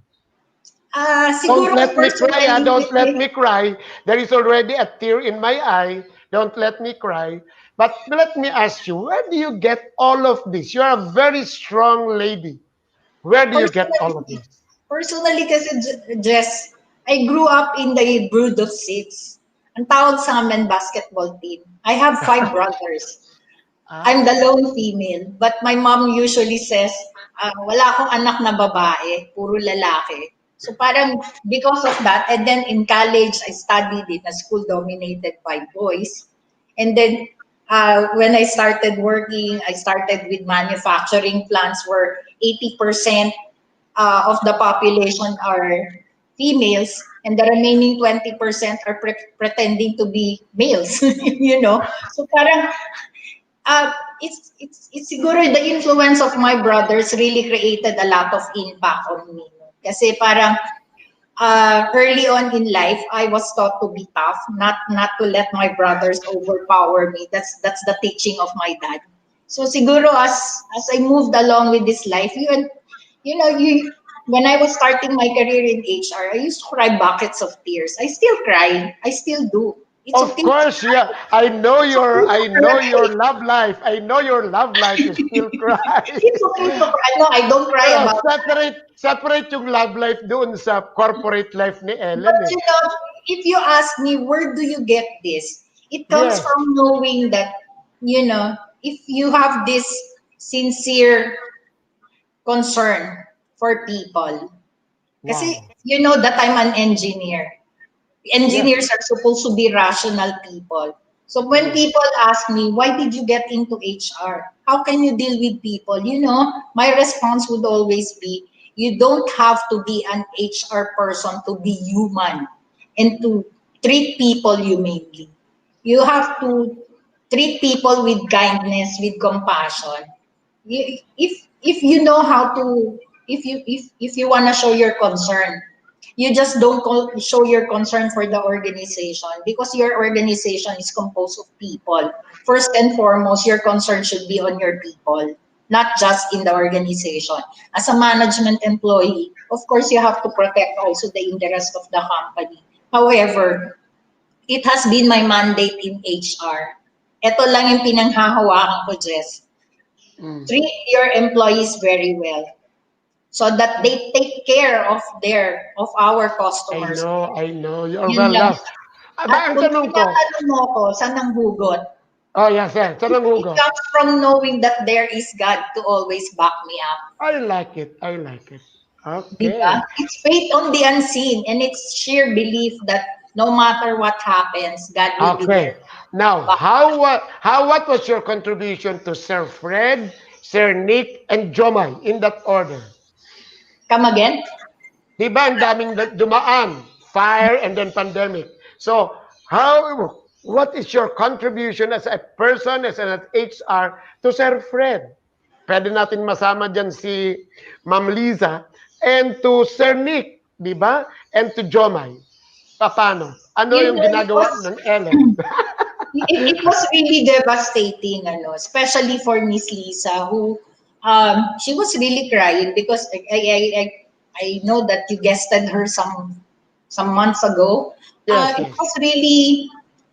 Speaker 3: Don't
Speaker 4: siguro
Speaker 3: let me cry, ah.
Speaker 4: personally,
Speaker 3: Don't let me cry. There is already a tear in my eye. Don't let me cry. But let me ask you, where do you get all of this? You are a very strong lady. Where do you get all of
Speaker 4: personally,
Speaker 3: this?
Speaker 4: personally kasi, Jess, I grew up in the brood of six. Ang tawag sa amin, basketball team. I have five brothers. I'm the
Speaker 3: Ah,
Speaker 4: lone female. But my mom usually says, wala akong anak na babae, puro lalaki. So parang because of that, and then in college, I studied in a school dominated by boys. And then when I started working, I started with manufacturing plants where 80% of the population are females and the remaining 20% are pretending to be males. So parang uh, it's siguro the influence of my brothers really created a lot of impact on me. No? Kasi parang early on in life, I was taught to be tough, not to let my brothers overpower me. That's the teaching of my dad. So siguro as I moved along with this life, you when I was starting my career in HR, I used to cry buckets of tears. I still cry. I still do. It's
Speaker 3: Of
Speaker 4: okay to
Speaker 3: course,
Speaker 4: cry.
Speaker 3: yeah. I know
Speaker 4: It's okay
Speaker 3: your
Speaker 4: to
Speaker 3: I know
Speaker 4: cry.
Speaker 3: your love life. I know your love life. You still cry.
Speaker 4: It's okay to cry. No, I don't cry
Speaker 3: Pero
Speaker 4: about.
Speaker 3: separate yung love life doon sa corporate life ni
Speaker 4: But
Speaker 3: Ellen eh.
Speaker 4: if you ask me, where do you get this? It comes
Speaker 3: Yes.
Speaker 4: from knowing that, if you have this sincere concern for people. Kasi,
Speaker 3: Wow.
Speaker 4: that I'm an engineer.
Speaker 3: Yes.
Speaker 4: Engineers are supposed to be rational people. So when
Speaker 3: Yes.
Speaker 4: people ask me, why did you get into HR? How can you deal with people? My response would always be, you don't have to be an HR person to be human and to treat people humanely. You have to treat people with kindness, with compassion. If you know how to, if you want to show your concern, you just don't show your concern for the organization, because your organization is composed of people. First and foremost, your concern should be on your people, not just in the organization. As a management employee, of course, you have to protect also the interest of the company. However, it has been my mandate in HR. Ito lang yung pinanghahawakan ko, Jess.
Speaker 3: Mm.
Speaker 4: Treat your employees very well so that they take care of our customers.
Speaker 3: I know. You're
Speaker 4: Yun
Speaker 3: well
Speaker 4: lang.
Speaker 3: loved.
Speaker 4: At
Speaker 3: Aba, ang
Speaker 4: kung
Speaker 3: tanong ko,
Speaker 4: tinatanong mo ko, saan ang hugot?
Speaker 3: oh yes, sir. Tanong
Speaker 4: It
Speaker 3: hugot.
Speaker 4: comes from knowing that there is God to always back me up.
Speaker 3: I like it. I like it.
Speaker 4: Di ba?
Speaker 3: Okay.
Speaker 4: It's faith on the unseen, and it's sheer belief that no matter what happens, God will be there.
Speaker 3: Okay. Now,
Speaker 4: Back.
Speaker 3: what was your contribution to Sir Fred, Sir Nick, and Jomai in that order?
Speaker 4: Come again?
Speaker 3: Di ba ang daming dumaan? Fire and then pandemic. So, what is your contribution as a person, as an HR, to Sir Fred? Pwede natin masama dyan si Ma'am Liza and to Sir Nick, di ba? And to Jomai. Paano? Ano
Speaker 4: You
Speaker 3: yung
Speaker 4: know, it
Speaker 3: ginagawa
Speaker 4: was
Speaker 3: ng Ellen?
Speaker 4: it was really devastating, especially for Miss Lisa, who she was really crying because I know that you guested her some months ago.
Speaker 3: Yes,
Speaker 4: It
Speaker 3: yes.
Speaker 4: was really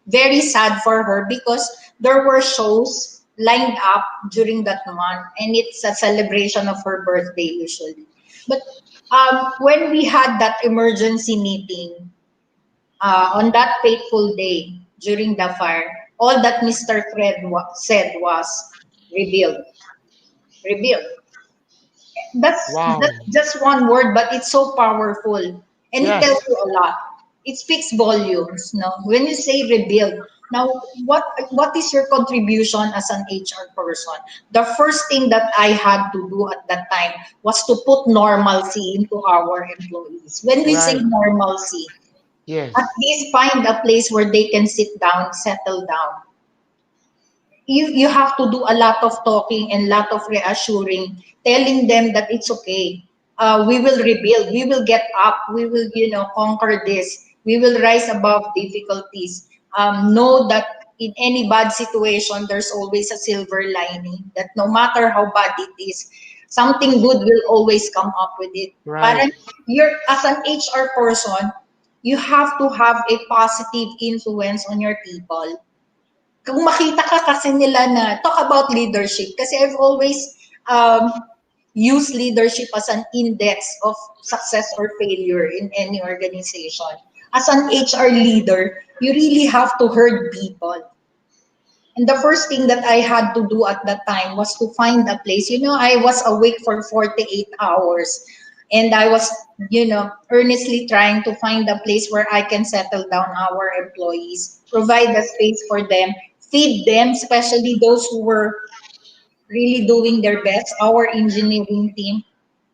Speaker 4: very sad for her because there were shows lined up during that month, and it's a celebration of her birthday usually. But when we had that emergency meeting on that fateful day during the fire, all that Mr. Fred said was rebuild, rebuild. That's
Speaker 3: Wow.
Speaker 4: just one word, but it's so powerful, and it tells
Speaker 3: Yes.
Speaker 4: you a lot. It speaks volumes. No, when you say rebuild, now what is your contribution as an HR person? The first thing that I had to do at that time was to put normalcy into our employees. When we say
Speaker 3: Right.
Speaker 4: normalcy, at
Speaker 3: Yes.
Speaker 4: least find a place where they can sit down, settle down. You have to do a lot of talking and lot of reassuring, telling them that it's okay. We will rebuild. We will get up. We will, conquer this. We will rise above difficulties. Know that in any bad situation, there's always a silver lining. That no matter how bad it is, something good will always come up with it.
Speaker 3: Right.
Speaker 4: Parang you're as an HR person, you have to have a positive influence on your people. Kung makita ka kasi nila na talk about leadership, kasi I've always used leadership as an index of success or failure in any organization. As an HR leader, you really have to herd people. And the first thing that I had to do at that time was to find a place. I was awake for 48 hours, and I was, earnestly trying to find a place where I can settle down our employees, provide a space for them, feed them, especially those who were really doing their best, our engineering team.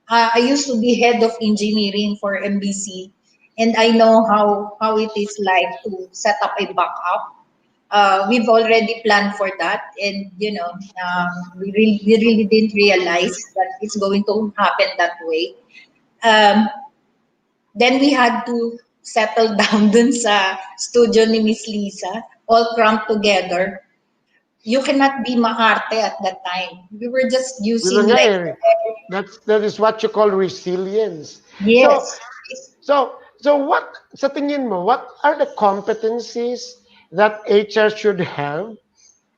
Speaker 4: I used to be head of engineering for MBC, and I know how it is like to set up a backup. We've already planned for that, and we really didn't realize that it's going to happen that way. Um, then we had to settle down dun sa studio ni Miss Lisa, all cramped together. You cannot be maarte at that time. We were just
Speaker 3: Yun
Speaker 4: using
Speaker 3: nga
Speaker 4: like,
Speaker 3: eh. That is what you call resilience. So,
Speaker 4: yes.
Speaker 3: so what, sa tingin mo, what are the competencies that HR should have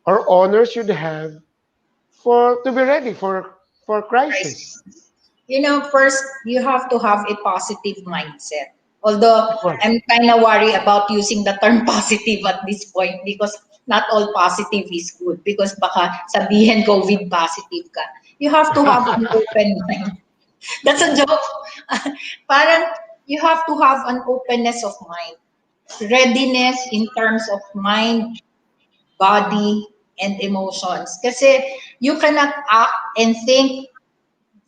Speaker 3: or owners should have for to be ready for crisis?
Speaker 4: First you have to have a positive mindset. Although
Speaker 3: Of course.
Speaker 4: I'm kind of worried about using the term positive at this point because not all positive is good because baka sabihin COVID positive ka. You have to have an open mind. That's a joke. Parang you have to have an openness of mind, readiness in terms of mind, body, and emotions. Kasi you cannot act and think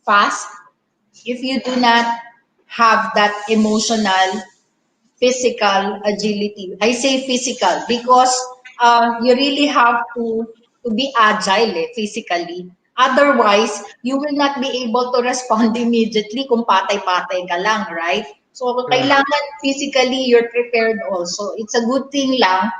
Speaker 4: fast if you do not have that emotional, physical agility. I say physical because you really have to be agile physically. Otherwise, you will not be able to respond immediately kung patay-patay ka lang, right? So,
Speaker 3: Correct.
Speaker 4: kailangan physically you're prepared also. It's a good thing lang.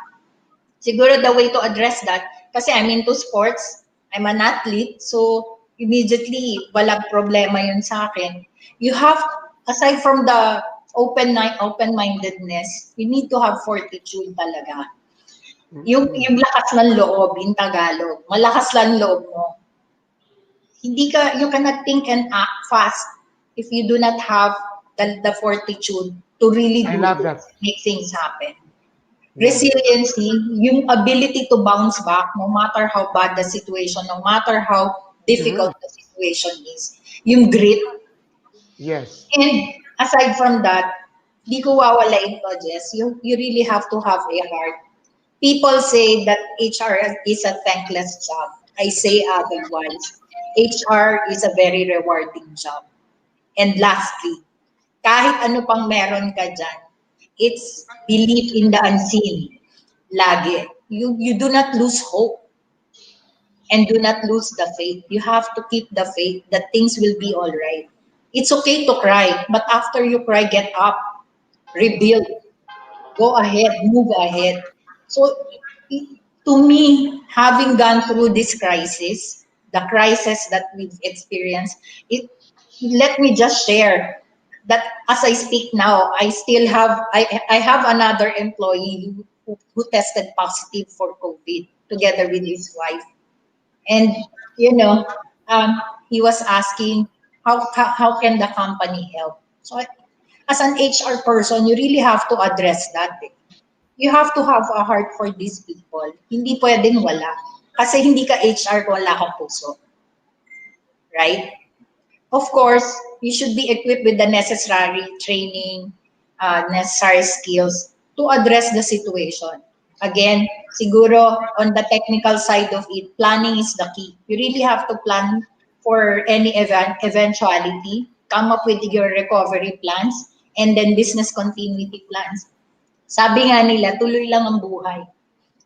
Speaker 4: Siguro the way to address that, kasi I'm into sports, I'm an athlete, so immediately walang problema yun sa akin. You have, aside from the open-mindedness, you need to have fortitude talaga. Yung lakas ng loob in Tagalog, malakas lang loob mo. You cannot think and act fast if you do not have the fortitude to really
Speaker 3: I
Speaker 4: do
Speaker 3: love
Speaker 4: it,
Speaker 3: that.
Speaker 4: make things happen.
Speaker 3: Yeah.
Speaker 4: Resiliency, yung ability to bounce back no matter how bad the situation, no matter how
Speaker 3: Mhm.
Speaker 4: difficult the situation is. Yung grit.
Speaker 3: Yes.
Speaker 4: And aside from that, di ko wawala ito, Jess. You really have to have a heart. People say that HR is a thankless job. I say otherwise. HR is a very rewarding job. And lastly, kahit ano pang meron ka dyan, it's belief in the unseen. Lagi. You do not lose hope and do not lose the faith. You have to keep the faith that things will be all right. It's okay to cry, but after you cry, get up, rebuild, go ahead, move ahead. So, to me, having gone through this crisis, the crisis that we've experienced, it let me just share that as I speak now, I have another employee who tested positive for COVID together with his wife, and you know, he was asking how can the company help. So as an HR person, you really have to address that. You have to have a heart for these people. Hindi pwedeng wala. Kasi hindi ka HR kung wala kang puso. Right? Of course, you should be equipped with the necessary training, necessary skills to address the situation. Again, siguro on the technical side of it, planning is the key. You really have to plan for any eventuality, come up with your recovery plans, and then business continuity plans. Sabi nga nila, tuloy lang ang buhay.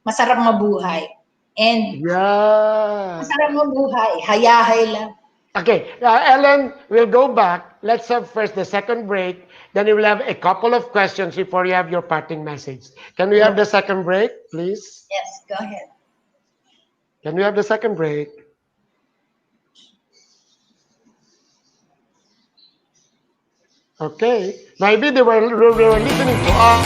Speaker 4: Masarap mabuhay. And
Speaker 3: Yeah.
Speaker 4: masarap mabuhay, hayahay lang.
Speaker 3: Okay, Ellen, we'll go back. Let's have first the second break. Then we will have a couple of questions before you have your parting message. Can we have the second break, please?
Speaker 4: Yes, go ahead.
Speaker 3: Can we have the second break? Okay, maybe they were listening to us.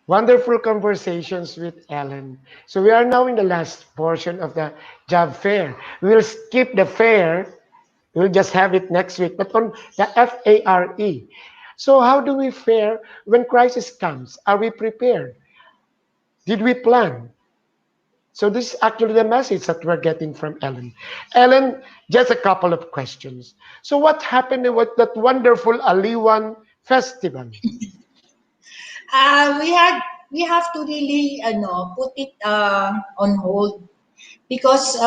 Speaker 3: Wonderful conversations with Ellen. So we are now in the last portion of the job fair. We'll skip the fair. We'll just have it next week. But on the FARE. So how do we fare when crisis comes? Are we prepared? Did we plan? So this is actually the message that we're getting from Ellen. Ellen, just a couple of questions. So what happened with that wonderful Aliwan festival?
Speaker 4: Uh, we had we have to really put it on hold because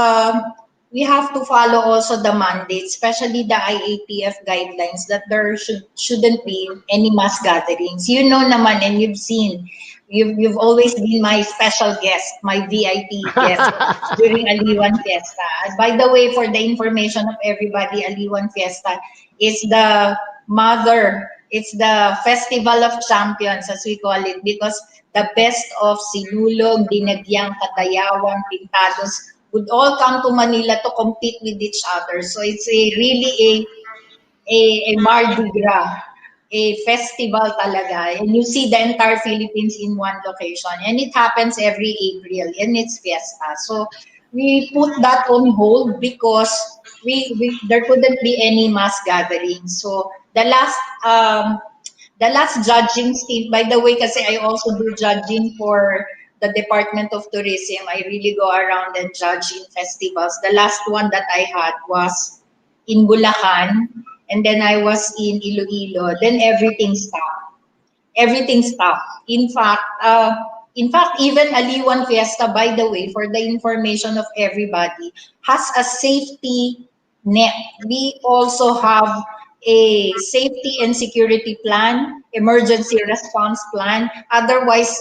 Speaker 4: we have to follow also the mandate, especially the IATF guidelines that there shouldn't be any mass gatherings. You know naman, and you've seen, you've always been my special guest, my VIP guest during Aliwan Fiesta. By the way, for the information of everybody, Aliwan Fiesta is the mother. It's the festival of champions, as we call it, because the best of Sinulog, Dinagyang, Katayawan, Pintados would all come to Manila to compete with each other. So it's a really a Mardi Gras, a festival talaga. And you see the entire Philippines in one location. And it happens every April, and it's fiesta. So we put that on hold because we there couldn't be any mass gatherings. So the last judging stint, by the way, kasi I also do judging for the Department of Tourism. I really go around and judge in festivals. The last one that I had was in Bulacan, and then I was in Iloilo. Then everything stopped. Everything stopped. In fact, even Aliwan Fiesta, by the way, for the information of everybody, has a safety net. We also have a safety and security plan, emergency response plan. Otherwise,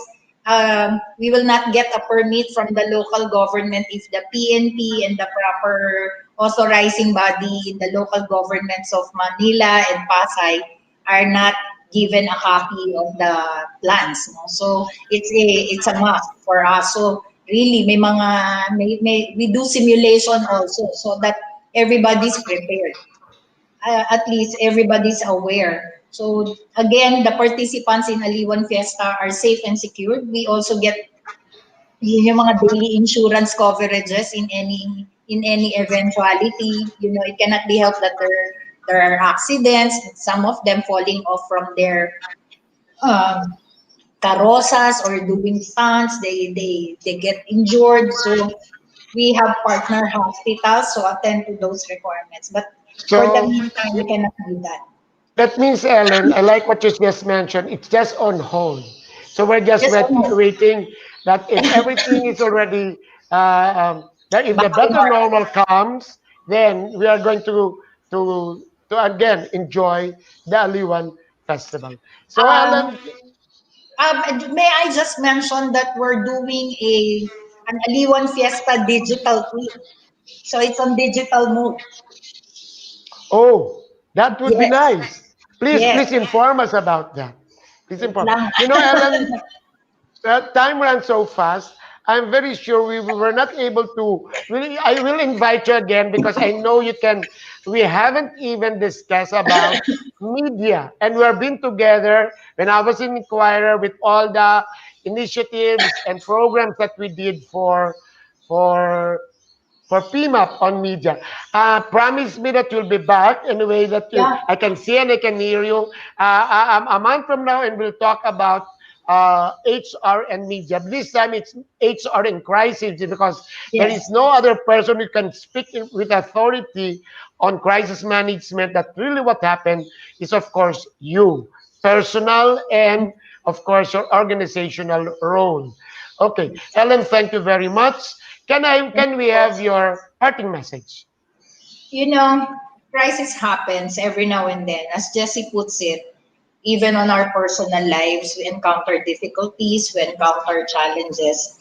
Speaker 4: we will not get a permit from the local government if the PNP and the proper authorizing body in the local governments of Manila and Pasay are not given a copy of the plans. No? So it's a must for us. So really, we do simulation also so that everybody's prepared. At least everybody's aware. So again, the participants in Aliwan Fiesta are safe and secured. We also get yung mga daily insurance coverages in any eventuality. You know, it cannot be helped that there are accidents, some of them falling off from their um, carrozas or doing stunts. They get injured. So we have partner hospitals to attend to those requirements. But for the
Speaker 3: So
Speaker 4: meantime, we cannot do that.
Speaker 3: that means, Ellen, I like what you just mentioned. It's just on hold. So we're just
Speaker 4: Just almost
Speaker 3: waiting that if everything is already, that if the
Speaker 4: back to
Speaker 3: better
Speaker 4: normal.
Speaker 3: normal comes, then we are going to again enjoy the Aliwan Festival. So,
Speaker 4: Um,
Speaker 3: Ellen,
Speaker 4: may I just mention that we're doing an Aliwan Fiesta digital tweet. So it's on digital mode.
Speaker 3: oh, that would be
Speaker 4: Yes,
Speaker 3: nice.
Speaker 4: yes.
Speaker 3: Please inform us about that. Please
Speaker 4: Wait
Speaker 3: inform.
Speaker 4: lang.
Speaker 3: You know, Ellen, time runs so fast. I'm very sure we were not able to. Really, I will invite you again because I know you can. We haven't even discussed about media, and we have been together when I was in Inquirer with all the initiatives and programs that we did for for PMAP on media. Promise me that you'll be back in a way that you
Speaker 4: Yeah,
Speaker 3: I can see and I can hear you. A month from now, and we'll talk about HR and media. This time it's HR and crisis because there
Speaker 4: yes.
Speaker 3: is no other person who can speak with authority on crisis management. That really what happened is, of course, you, personal, and of course, your organizational role. Okay, Ellen, thank you very much. Can we have your parting message?
Speaker 4: You know, crisis happens every now and then. As Jesse puts it, even on our personal lives, we encounter difficulties, we encounter challenges.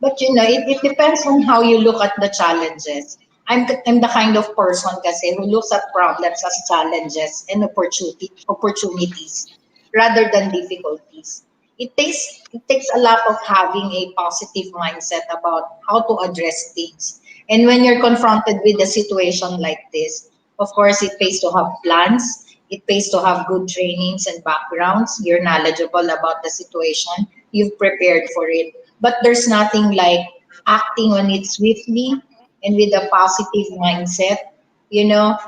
Speaker 4: But you know, it depends on how you look at the challenges. I'm the kind of person kasi who looks at problems as challenges and opportunities rather than difficulties. It takes a lot of having a positive mindset about how to address things. And when you're confronted with a situation like this, of course, it pays to have plans. It pays to have good trainings and backgrounds. You're knowledgeable about the situation. you've prepared for it. But there's nothing like acting on it swiftly and with a positive mindset. You know,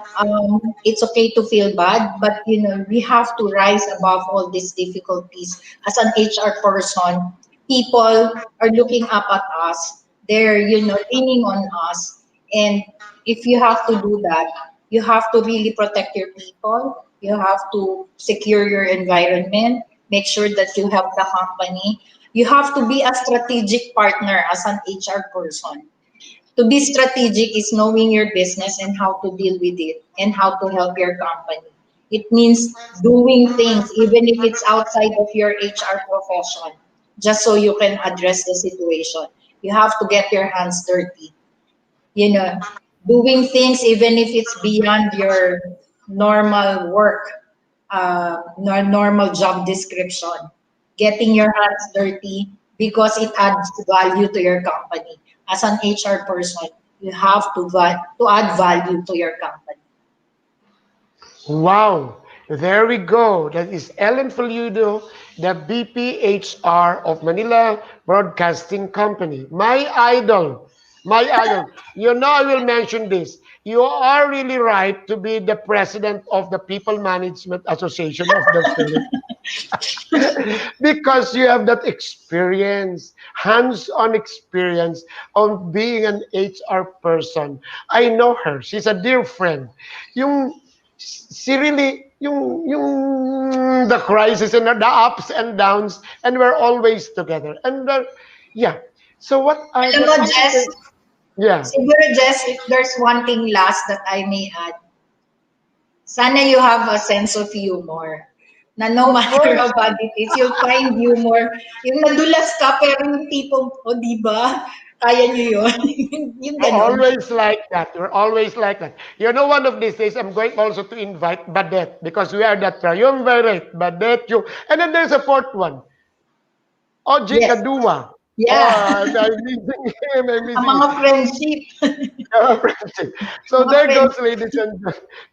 Speaker 4: it's okay to feel bad, but we have to rise above all these difficulties. As an HR person, people are looking up at us. They're, leaning on us. And if you have to do that, you have to really protect your people. You have to secure your environment, make sure that you help the company. You have to be a strategic partner as an HR person. To be strategic is knowing your business and how to deal with it and how to help your company. It means doing things even if it's outside of your HR profession, just so you can address the situation. You have to get your hands dirty. You know, doing things even if it's beyond your normal work, normal job description. Getting your hands dirty because it adds value to your company. As an HR person, you have to add value to your company.
Speaker 3: Wow, there we go. That is Ellen Fullido, the BPHR of Manila Broadcasting Company. My idol. My idol. You know, I will mention this. You are really right to be the president of the People Management Association of the Philippines. Because you have that experience, hands-on experience of being an HR person. I know her. She's a dear friend. Yung she really the crisis and the ups and downs, and we're always together. And yeah. So what are
Speaker 4: Alam
Speaker 3: the
Speaker 4: mo, Jess,
Speaker 3: experience? Yeah.
Speaker 4: siguro, Jess, if there's one thing last that I may add, sana you have a sense of humor. Na no
Speaker 3: Of
Speaker 4: matter
Speaker 3: course.
Speaker 4: how bad it is, you'll find humor. Yung nadulas ka, pero yung tipong, o di ba? Kaya nyo yun. Yung
Speaker 3: We're
Speaker 4: ganon.
Speaker 3: always like that. We're always like that. You know, one of these days, I'm going also to invite Badet because we are that triumvirate. Badet, you. And then there's a fourth one. Oji
Speaker 4: Yes.
Speaker 3: Kadua.
Speaker 4: Yeah.
Speaker 3: Oh, I'm missing him. I'm
Speaker 4: Ang
Speaker 3: missing him.
Speaker 4: mga friendship.
Speaker 3: Friendship. So
Speaker 4: Mga
Speaker 3: there goes,
Speaker 4: friendship.
Speaker 3: ladies and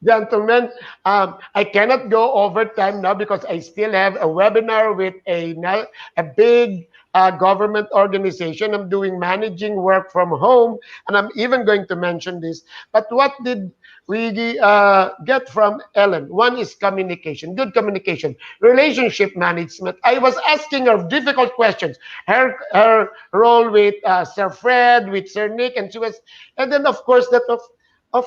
Speaker 3: gentlemen. I cannot go overtime now because I still have a webinar with a big government organization. I'm doing managing work from home, and I'm even going to mention this. But what did we get from Ellen? One is communication, good communication, relationship management. I was asking her difficult questions. Her role with Sir Fred, with Sir Nick, and she was, and then of course that of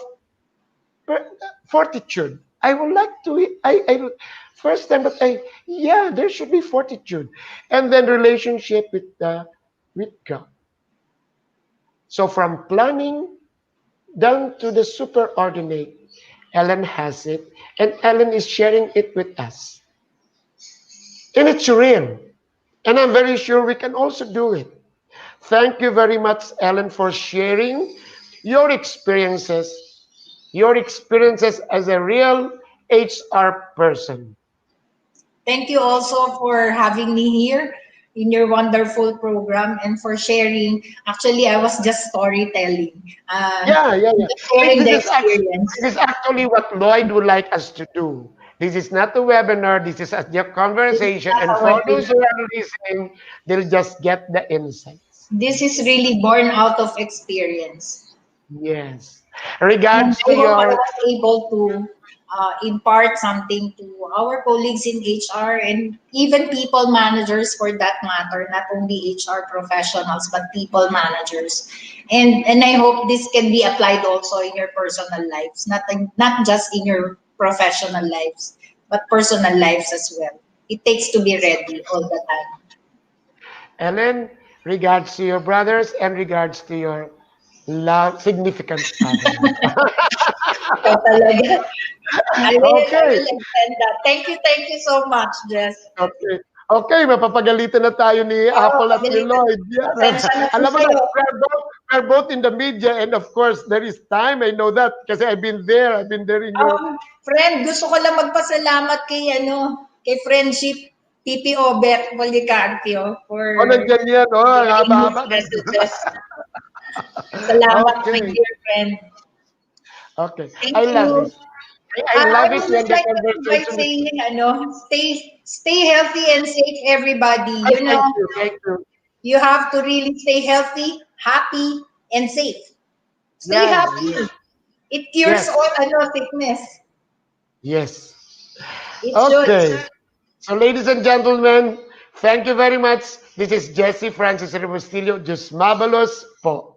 Speaker 3: fortitude. I would like to. I first time that I yeah, there should be fortitude, and then relationship with God. So from planning down to the superordinate, Ellen has it, and Ellen is sharing it with us, and it's real. And I'm very sure we can also do it. Thank you very much, Ellen, for sharing your experiences, your experiences as a real HR person.
Speaker 4: Thank you also for having me here in your wonderful program and for sharing. Actually, I was just storytelling,
Speaker 3: Yeah, yeah, yeah.
Speaker 4: just sharing the experience.
Speaker 3: This is actually what Lloyd would like us to do. This is not a webinar. This is a
Speaker 4: This is
Speaker 3: conversation.
Speaker 4: not
Speaker 3: And
Speaker 4: a
Speaker 3: for those
Speaker 4: webinar.
Speaker 3: who are listening, they'll just get the insights.
Speaker 4: This is really born out of experience.
Speaker 3: Yes.
Speaker 4: And
Speaker 3: Regards
Speaker 4: I
Speaker 3: to
Speaker 4: hope I
Speaker 3: your
Speaker 4: was able to impart something to our colleagues in HR and even people managers for that matter, not only HR professionals, but people managers. And I hope this can be applied also in your personal lives, not just in your professional lives, but personal lives as well. It takes to be ready all the time.
Speaker 3: Ellen, regards to your brothers and regards to your love, significant other.
Speaker 4: Ikaw talaga. I
Speaker 3: Okay.
Speaker 4: will extend that. Thank you so much, Jess.
Speaker 3: Okay. Okay, mapapagalitan na tayo ni
Speaker 4: Oo,
Speaker 3: Apple at ni
Speaker 4: pagalitan.
Speaker 3: Lloyd. Yeah.
Speaker 4: Pasensya na po
Speaker 3: Alam mo na,
Speaker 4: kayo.
Speaker 3: we're both in the media and of course, there is time. I know that kasi I've been there. I've been there in your...
Speaker 4: Friend, gusto ko lang magpasalamat kay Friendship TP Obet Policarpio
Speaker 3: Oh,
Speaker 4: for
Speaker 3: nandiyan yan. Oh, ang
Speaker 4: sharing his
Speaker 3: haba-haba.
Speaker 4: messages. Salamat, my
Speaker 3: Okay.
Speaker 4: dear friend.
Speaker 3: Okay.
Speaker 4: Thank
Speaker 3: I love
Speaker 4: you.
Speaker 3: this. I love
Speaker 4: I
Speaker 3: it
Speaker 4: would
Speaker 3: when
Speaker 4: just
Speaker 3: the
Speaker 4: like to end by
Speaker 3: conversation is.
Speaker 4: saying, stay healthy and safe, everybody.
Speaker 3: Ay, thank you, thank you.
Speaker 4: You have to really stay healthy, happy, and safe. Stay
Speaker 3: Yeah,
Speaker 4: happy.
Speaker 3: yeah.
Speaker 4: It cures
Speaker 3: Yes,
Speaker 4: all sickness.
Speaker 3: yes.
Speaker 4: It should.
Speaker 3: Okay. So, ladies and gentlemen, thank you very much. This is Jesse Francis Rebustillo. Just marvelous po.